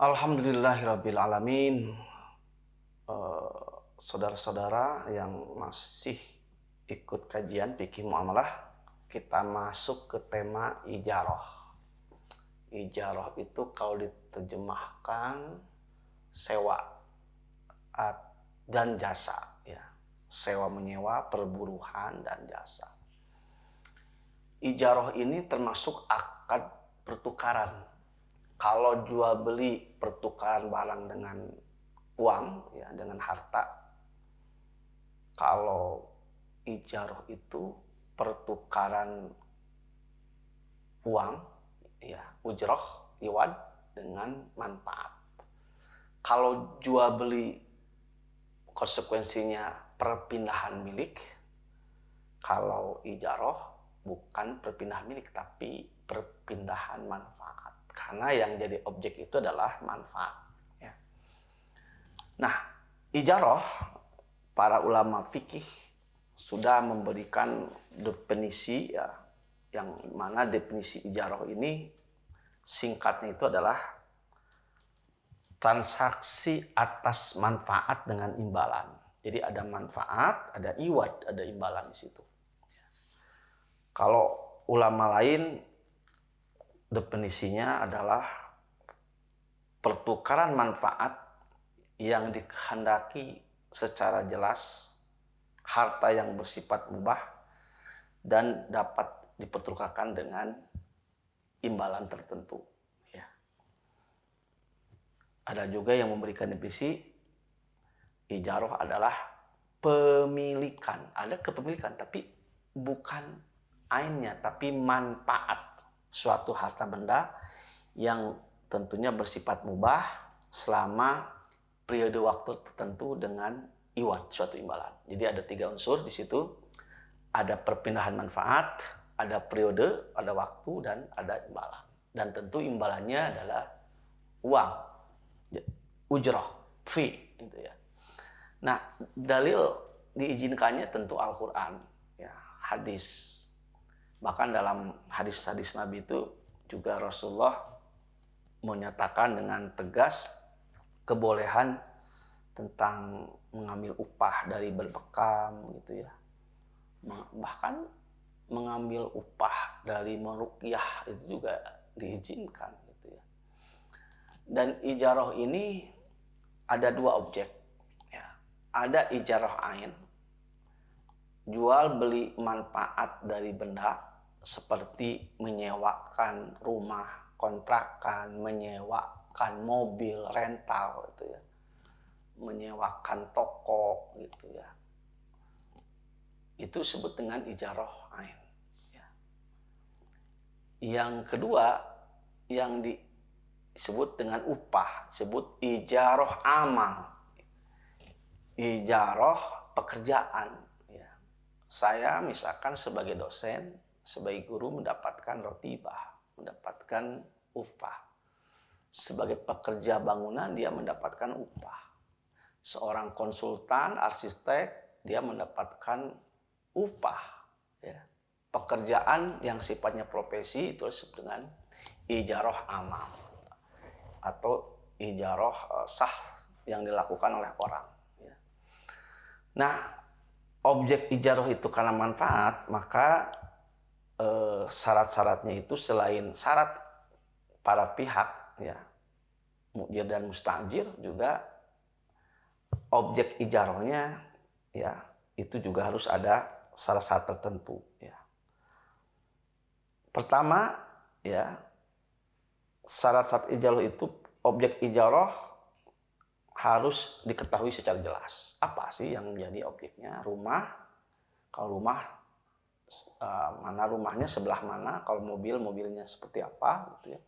Alhamdulillahirabbil alamin. Saudara-saudara yang masih ikut kajian fikih muamalah, kita masuk ke tema ijarah. Ijarah itu kalau diterjemahkan sewa dan jasa, ya. Sewa menyewa, perburuhan dan jasa. Ijarah ini termasuk akad pertukaran. Kalau jual beli pertukaran barang dengan uang, ya, dengan harta. Kalau ijarah itu pertukaran uang, ya, ujroh, iwad, dengan manfaat. Kalau jual beli konsekuensinya perpindahan milik. Kalau ijarah bukan perpindahan milik tapi perpindahan manfaat. Karena yang jadi objek itu adalah manfaat, ya. Nah, ijarah, para ulama fikih sudah memberikan definisi, ya, yang mana definisi ijarah ini singkatnya itu adalah transaksi atas manfaat dengan imbalan. Jadi ada manfaat, ada iwad, ada imbalan di situ. Kalau ulama lain definisinya adalah pertukaran manfaat yang dikehendaki secara jelas, harta yang bersifat mubah dan dapat dipertukarkan dengan imbalan tertentu, ya. Ada juga yang memberikan definisi ijarah adalah pemilikan. Ada kepemilikan tapi bukan ainnya tapi manfaat suatu harta benda yang tentunya bersifat mubah selama periode waktu tertentu dengan iwad, suatu imbalan. Jadi ada 3 unsur di situ. Ada perpindahan manfaat, ada periode, ada waktu, dan ada imbalan. Dan tentu imbalannya adalah uang, ujrah, fee, gitu, ya. Nah, dalil diizinkannya tentu Al-Quran, ya, hadis. Bahkan dalam hadis-hadis Nabi itu juga Rasulullah menyatakan dengan tegas kebolehan tentang mengambil upah dari berbekam, gitu, ya. Bahkan mengambil upah dari meruqyah itu juga diizinkan, gitu, ya. Dan ijarah ini ada 2 objek, ya. Ada ijarah ain, jual beli manfaat dari benda seperti menyewakan rumah, kontrakan, menyewakan mobil rental, gitu, ya. Menyewakan toko, gitu, ya. Itu disebut dengan ijarah ain, ya. Yang kedua yang disebut dengan upah, disebut ijarah amal, ijarah pekerjaan, ya. Saya misalkan sebagai dosen, sebagai guru mendapatkan rotibah, mendapatkan upah. Sebagai pekerja bangunan dia mendapatkan upah. Seorang konsultan, arsitek, dia mendapatkan upah, ya. Pekerjaan yang sifatnya profesi itu disebut dengan ijarah amal atau ijarah sah yang dilakukan oleh orang, ya. Nah, objek ijarah itu karena manfaat, maka syarat-syaratnya itu selain syarat para pihak, ya, mu'jir dan mustajir, juga objek ijarahnya, ya, itu juga harus ada syarat-syarat tertentu, ya. Pertama, ya, syarat-syarat ijarah itu, objek ijarah harus diketahui secara jelas. Apa sih yang menjadi objeknya? Rumah, kalau rumah mana rumahnya, sebelah mana, kalau mobil, mobilnya seperti apa, gitu, ya.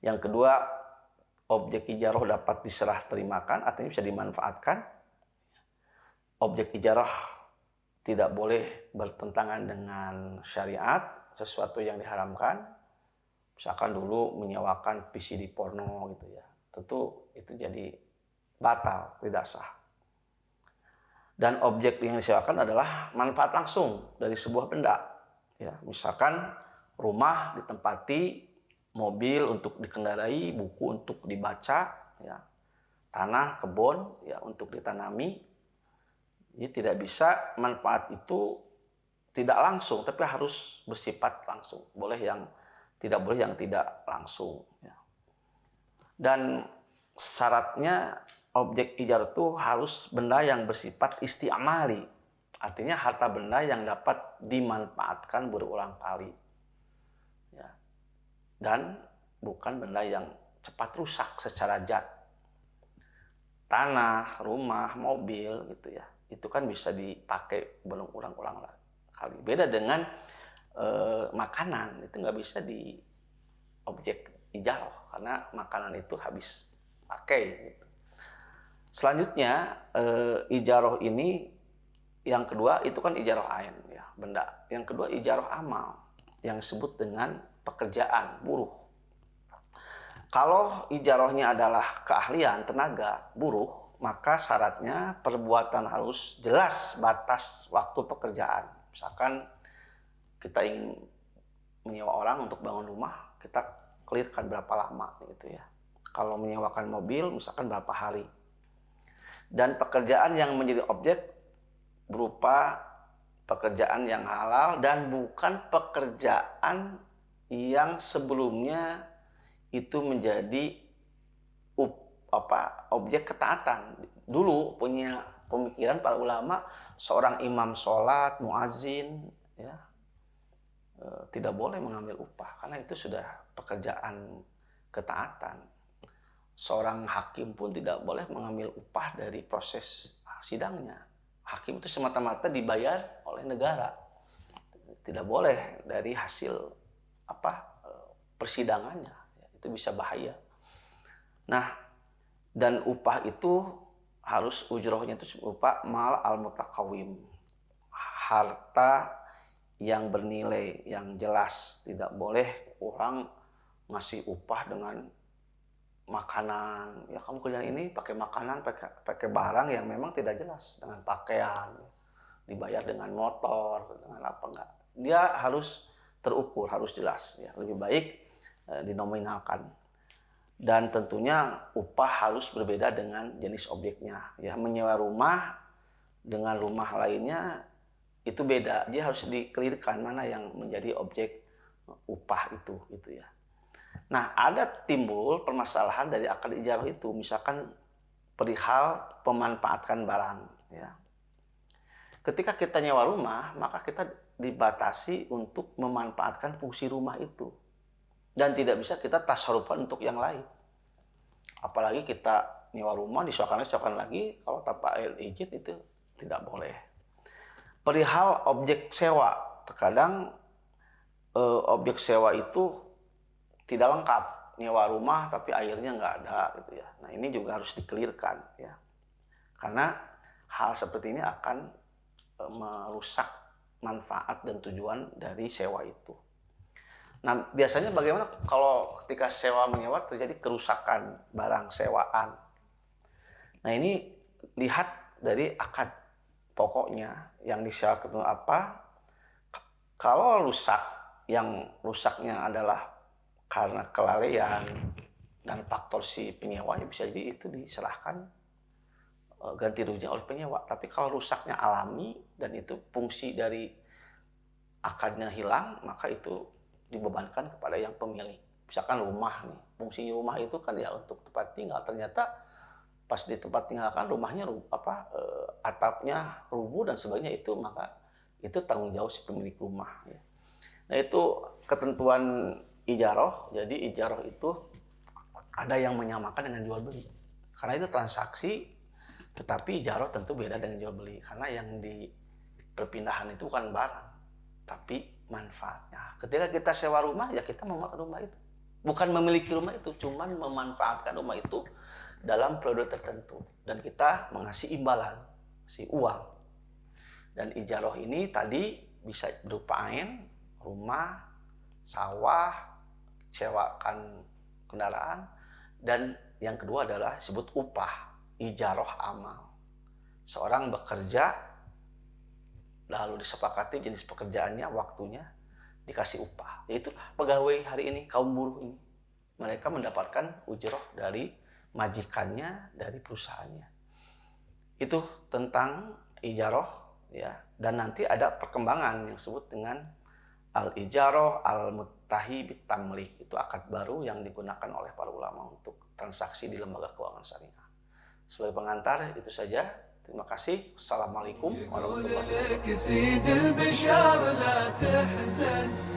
Yang kedua, objek ijarah dapat diserah terimakan, artinya bisa dimanfaatkan. Objek ijarah tidak boleh bertentangan dengan syariat, sesuatu yang diharamkan. Misalkan dulu menyewakan VCD porno, gitu, ya. Tentu itu jadi batal, tidak sah. Dan objek yang disewakan adalah manfaat langsung dari sebuah benda, ya. Misalkan rumah ditempati mobil untuk dikendarai, buku untuk dibaca, ya, tanah, kebun ya untuk ditanami. Jadi tidak bisa manfaat itu tidak langsung, tapi harus bersifat langsung. Tidak boleh yang tidak langsung. Ya. Dan syaratnya objek ijarah itu harus benda yang bersifat isti'mali. Artinya harta benda yang dapat dimanfaatkan berulang kali. Ya. Dan bukan benda yang cepat rusak secara zat. Tanah, rumah, mobil gitu ya. Itu kan bisa dipakai berulang-ulang kali. Beda dengan makanan, itu nggak bisa di objek ijarah karena makanan itu habis pakai gitu. Selanjutnya ijarah ini yang kedua itu kan ijarah ain ya, benda. Yang kedua ijarah amal yang disebut dengan pekerjaan buruh. Kalau ijarahnya adalah keahlian, tenaga, buruh, maka syaratnya perbuatan harus jelas batas waktu pekerjaan. Misalkan kita ingin menyewa orang untuk bangun rumah, kita clearkan berapa lama gitu ya. Kalau menyewakan mobil, misalkan berapa hari. Dan pekerjaan yang menjadi objek berupa pekerjaan yang halal dan bukan pekerjaan yang sebelumnya itu menjadi objek ketaatan. Dulu punya pemikiran para ulama, seorang imam sholat, muazin, ya, tidak boleh mengambil upah karena itu sudah pekerjaan ketaatan. Seorang hakim pun tidak boleh mengambil upah dari proses sidangnya. Hakim itu semata-mata dibayar oleh negara. Tidak boleh dari hasil persidangannya. Itu bisa bahaya. Nah, dan upah itu harus ujrohnya itu berupa mal al-mutakawim. Harta yang bernilai, yang jelas. Tidak boleh orang ngasih upah dengan makanan. Ya kamu kerjaan ini pakai makanan, pakai barang yang memang tidak jelas. Dengan pakaian, dibayar dengan motor, dengan apa enggak. Dia harus terukur, harus jelas. Ya, lebih baik dinominalkan. Dan tentunya upah harus berbeda dengan jenis objeknya. Ya, menyewa rumah dengan rumah lainnya itu beda. Dia harus dikelirkan mana yang menjadi objek upah itu gitu ya. Nah, ada timbul permasalahan dari akad ijarah itu, misalkan perihal pemanfaatkan barang ya. Ketika kita nyewa rumah, maka kita dibatasi untuk memanfaatkan fungsi rumah itu. Dan tidak bisa kita tasarrufan untuk yang lain. Apalagi kita nyewa rumah, disewakan lagi, kalau tanpa izin itu tidak boleh. Perihal objek sewa, terkadang objek sewa itu tidak lengkap. Nyewa rumah tapi airnya nggak ada gitu ya. Nah ini juga harus dikelirkan ya. Karena hal seperti ini akan merusak manfaat dan tujuan dari sewa itu. Nah, biasanya bagaimana kalau ketika sewa menyewa terjadi kerusakan barang sewaan. Nah, ini lihat dari akad pokoknya yang disewakan itu apa. Kalau rusak, yang rusaknya adalah karena kelalaian dan faktor si penyewanya, bisa jadi itu diserahkan ganti ruginya oleh penyewa. Tapi kalau rusaknya alami dan itu fungsi dari akadnya hilang, maka itu dibebankan kepada yang pemilik. Misalkan rumah nih, fungsi rumah itu kan ya untuk tempat tinggal. Ternyata pas di tempat tinggalkan rumahnya atapnya rubuh dan sebagainya, itu maka itu tanggung jawab si pemilik rumah ya. Nah itu ketentuan ijarah. Jadi ijarah itu ada yang menyamakan dengan jual beli. Karena itu transaksi, tetapi ijarah tentu beda dengan jual beli. Karena yang di perpindahan itu bukan barang, tapi manfaatnya. Ketika kita sewa rumah, ya kita memakai rumah itu. Bukan memiliki rumah itu, cuman memanfaatkan rumah itu dalam periode tertentu. Dan kita mengasih imbalan, si uang. Dan ijarah ini tadi bisa berupa ain, rumah, sawah, sewakan kendaraan. Dan yang kedua adalah disebut upah, ijarah amal. Seorang bekerja, lalu disepakati jenis pekerjaannya, waktunya, dikasih upah. Yaitu pegawai hari ini, kaum buruh ini. mereka mendapatkan ujroh dari majikannya, dari perusahaannya. Itu tentang ijaroh, ya. Dan nanti ada perkembangan yang disebut dengan al-ijaroh al-muttahi bitamlik. Itu akad baru yang digunakan oleh para ulama untuk transaksi di lembaga keuangan syariah. Sebagai pengantar itu saja. Terima kasih. Assalamualaikum warahmatullahi wabarakatuh.